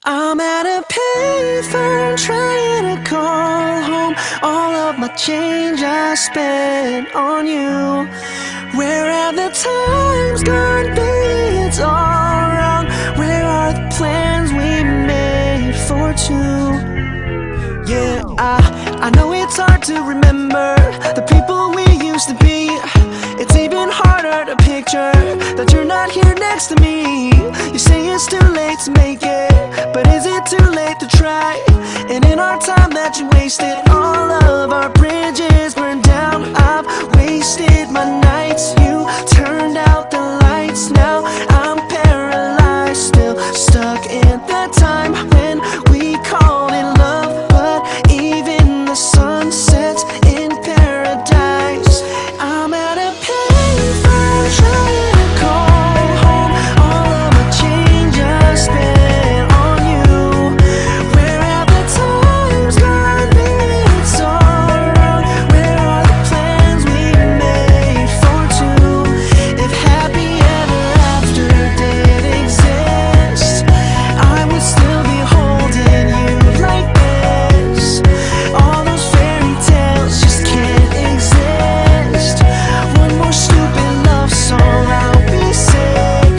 I'm at a payphone trying to call home. All of my change I spent on you. Where have the times gone, baby? It's all wrong. Where are the plans we made for two? Yeah, I know it's hard to remember the people we used to be. It's even harder to picture that you're not here next to me. You say it's too late to make it, but is it too late to try? And in our time that you wasted, all of our bridges burned down. I've wasted my nights, you turned out the lights. Now I'm paralyzed, still stuck in that time when we called it love. But even the sun sets in paradise. I'm at a payphone trying to call home. All of my change I spent on you. Where have the times gone, baby? It's all wrong. Where are the plans we made for two? If happy ever after did exist, I would still be holding you like this. All those fairy tales just can't exist. One more stupid love song, I'll be sick.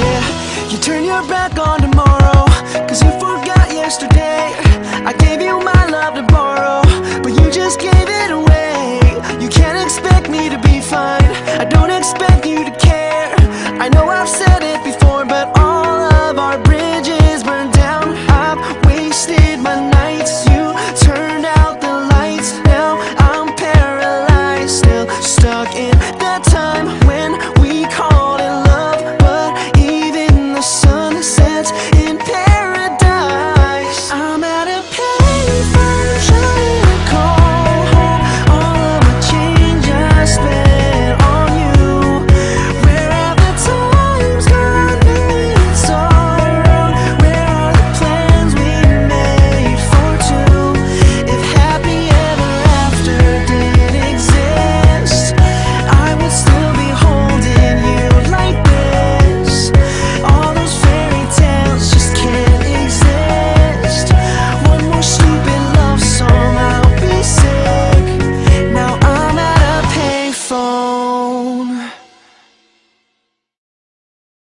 Yeah, you turn your back on tomorrow, cause you forgot yesterday. I gave you my